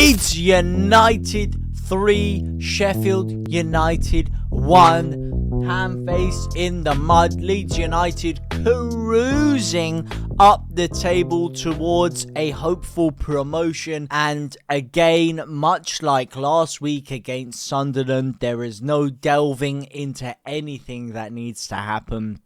Leeds United 3, Sheffield United 1. Ham face in the mud. Leeds United cruising up the table towards a hopeful promotion. And again, much like last week against Sunderland, there is no delving into anything that needs to happen.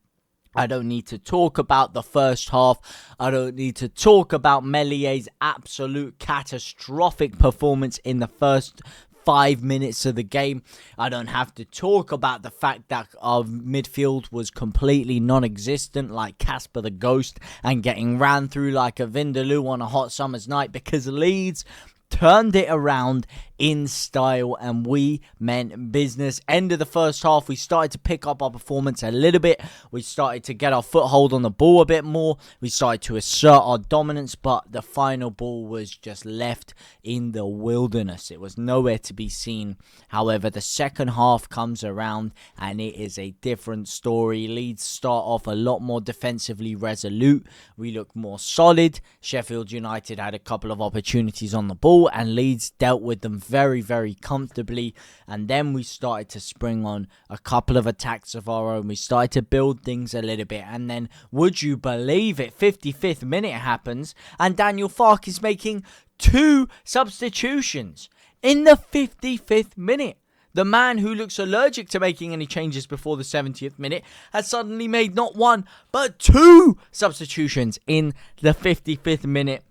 I don't need to talk about the first half. I don't need to talk about Mellier's absolute catastrophic performance in the first 5 minutes of the game. I don't have to talk about the fact that our midfield was completely non-existent, like Casper the Ghost, and getting ran through like a Vindaloo on a hot summer's night, because Leeds turned it around in style and we meant business. End of the first half, we started to pick up our performance a little bit. We started to get our foothold on the ball a bit more. We started to assert our dominance, but the final ball was just left in the wilderness. It was nowhere to be seen. However, the second half comes around and it is a different story. Leeds start off a lot more defensively resolute. We look more solid. Sheffield United had a couple of opportunities on the ball and Leeds dealt with them very, very comfortably. And then we started to spring on a couple of attacks of our own. We started to build things a little bit. And then, would you believe it, 55th minute happens and Daniel Farke is making 2 substitutions in the 55th minute. The man who looks allergic to making any changes before the 70th minute has suddenly made not 1 but 2 substitutions in the 55th minute,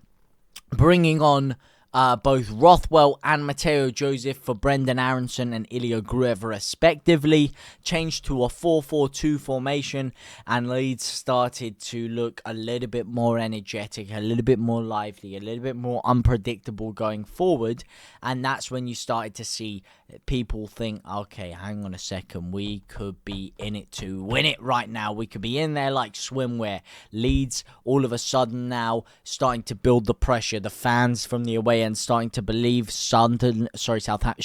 bringing on both Rothwell and Mateo Joseph for Brendan Aronson and Ilya Gruev respectively. Changed to a 4-4-2 formation, and Leeds started to look a little bit more energetic, a little bit more lively, a little bit more unpredictable going forward. And that's when you started to see people think, okay, hang on a second, we could be in it to win it right now. We could be in there like swimwear. Leeds all of a sudden now starting to build the pressure. The fans from the away and starting to believe Sunderland, Southampton,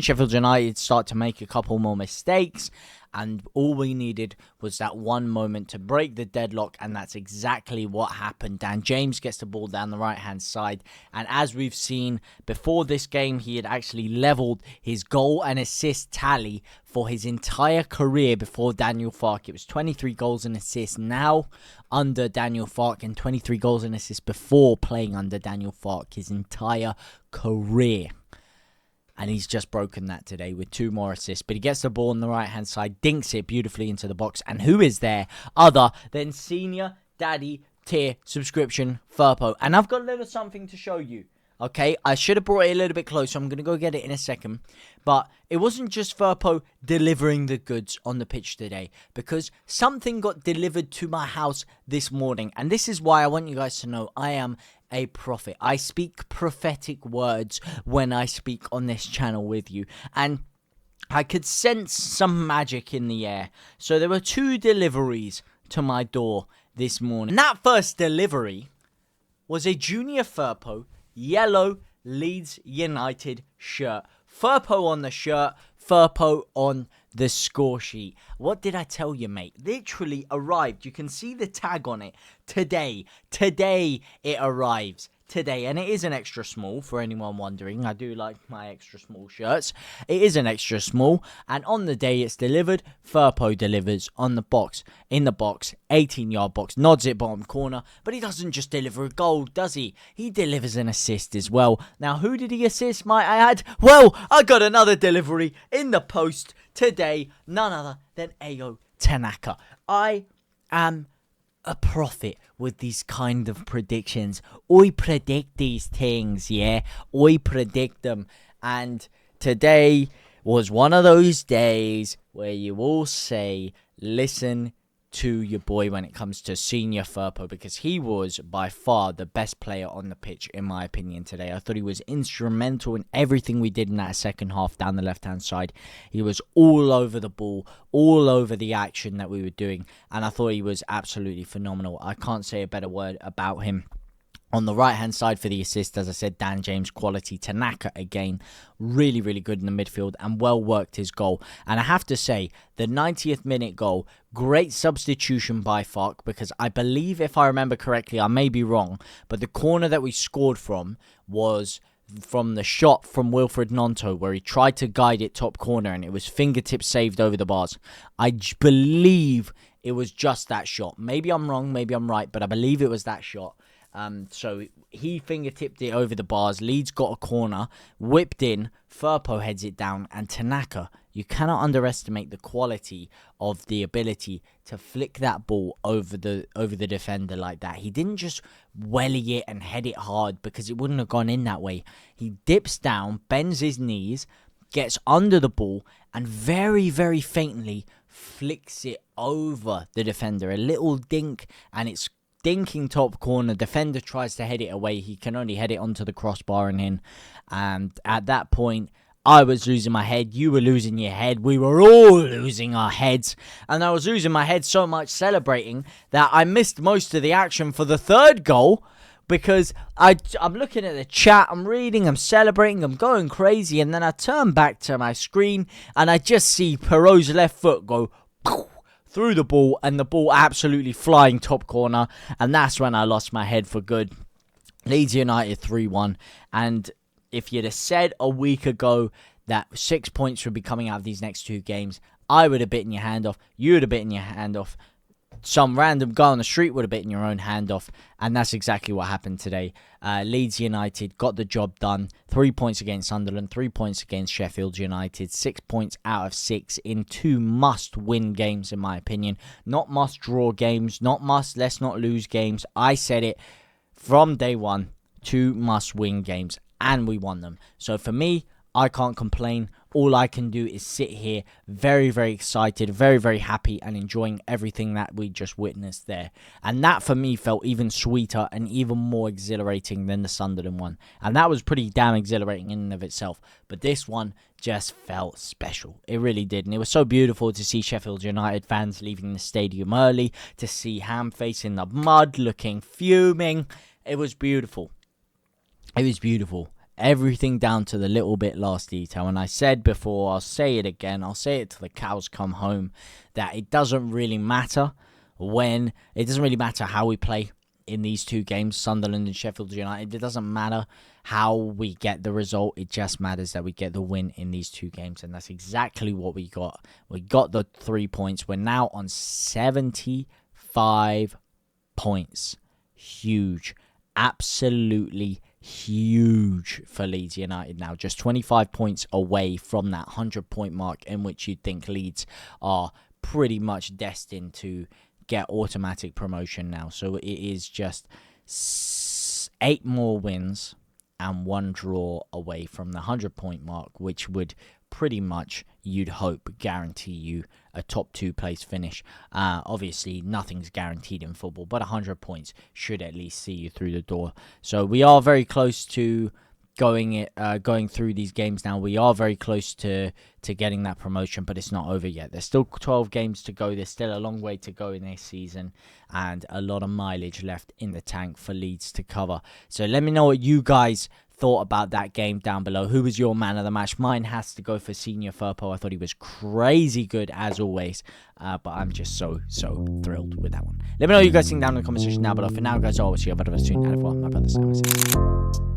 Sheffield United start to make a couple more mistakes. And all we needed was that one moment to break the deadlock, and that's exactly what happened. Dan James gets the ball down the right-hand side, and as we've seen before this game, he had actually levelled his goal and assist tally for his entire career before Daniel Farke. It was 23 goals and assists now under Daniel Farke, and 23 goals and assists before playing under Daniel Farke, his entire career. And he's just broken that today with 2 more assists. But he gets the ball on the right-hand side, dinks it beautifully into the box. And who is there other than Senior Daddy Tier Subscription Firpo? And I've got a little something to show you. Okay, I should have brought it a little bit closer. I'm going to go get it in a second. But it wasn't just Firpo delivering the goods on the pitch today, because something got delivered to my house this morning. And this is why I want you guys to know I am a prophet. I speak prophetic words when I speak on this channel with you. And I could sense some magic in the air. So there were 2 deliveries to my door this morning. And that first delivery was a Junior Firpo yellow Leeds United shirt. Firpo on the shirt, Firpo on the score sheet. What did I tell you, mate? Literally arrived. You can see the tag on it. Today it arrives. Today, and it is an extra small for anyone wondering. I do like my extra small shirts. It is an extra small, and on the day it's delivered, Firpo delivers on the box, in the box, 18-yard box, nods it bottom corner, but he doesn't just deliver a goal, does he? He delivers an assist as well. Now, who did he assist, might I add? Well, I got another delivery in the post today, none other than Ao Tanaka. I am a prophet with these kind of predictions. I predict these things, yeah? I predict them. And today was one of those days where you all say, listen to your boy when it comes to Senior Firpo, because he was by far the best player on the pitch, in my opinion, today. I thought he was instrumental in everything we did in that second half down the left-hand side. He was all over the ball, all over the action that we were doing, and I thought he was absolutely phenomenal. I can't say a better word about him. On the right-hand side for the assist, as I said, Dan James quality. Tanaka, again, really, really good in the midfield and well worked his goal. And I have to say, the 90th minute goal, great substitution by Fark, because I believe, if I remember correctly, I may be wrong, but the corner that we scored from was from the shot from Wilfred Gnonto, where he tried to guide it top corner and it was fingertip saved over the bars. I believe it was just that shot. Maybe I'm wrong, maybe I'm right, but I believe it was that shot. So he fingertipped it over the bars. Leeds got a corner, whipped in, Firpo heads it down, and Tanaka, you cannot underestimate the quality of the ability to flick that ball over the defender like that. He didn't just welly it and head it hard, because it wouldn't have gone in that way. He dips down, bends his knees, gets under the ball, and very, very faintly flicks it over the defender. A little dink, and it's dinking top corner. Defender tries to head it away. He can only head it onto the crossbar and in. And at that point, I was losing my head. You were losing your head. We were all losing our heads. And I was losing my head so much celebrating that I missed most of the action for the third goal, because I'm looking at the chat, I'm reading, I'm celebrating, I'm going crazy. And then I turn back to my screen and I just see Piroe's left foot go through the ball, and the ball absolutely flying top corner, and that's when I lost my head for good. Leeds United 3-1, and if you'd have said a week ago that 6 points would be coming out of these next two games, I would have bitten your hand off, you would have bitten your hand off, some random guy on the street would have bitten your own hand off, and that's exactly what happened today. Leeds United got the job done. 3 points against Sunderland, 3 points against Sheffield United, 6 points out of 6 in two must-win games, in my opinion. Not must-draw games, not let's not lose games. I said it from day one, 2 must-win games, and we won them. So for me, I can't complain. All I can do is sit here very, very excited, very, very happy, and enjoying everything that we just witnessed there. And that for me felt even sweeter and even more exhilarating than the Sunderland one. And that was pretty damn exhilarating in and of itself. But this one just felt special. It really did. And it was so beautiful to see Sheffield United fans leaving the stadium early, to see Hamface in the mud looking fuming. It was beautiful. It was beautiful. Everything down to the little bit last detail. And I said before, I'll say it again, I'll say it till the cows come home, that it doesn't really matter how we play in these two games, Sunderland and Sheffield United. It doesn't matter how we get the result. It just matters that we get the win in these two games. And that's exactly what we got. We got the 3 points. We're now on 75 points. Huge. Absolutely huge for Leeds United now. Just 25 points away from that 100-point mark, in which you'd think Leeds are pretty much destined to get automatic promotion now. So it is just 8 more wins and 1 draw away from the 100-point mark, which would pretty much, you'd hope, guarantee you a top 2 place finish. Obviously, nothing's guaranteed in football, but 100 points should at least see you through the door. So we are very close to going through these games now. We are very close to getting that promotion, but it's not over yet. There's still 12 games to go. There's still a long way to go in this season, and a lot of mileage left in the tank for Leeds to cover. So let me know what you guys thought about that game down below. Who was your man of the match? Mine has to go for Senior Firpo. I thought he was crazy good as always, but I'm just so thrilled with that one. Let me know what you guys think down in the comment section down below. For now, guys, I will see you very soon. And everyone, my brothers and sisters.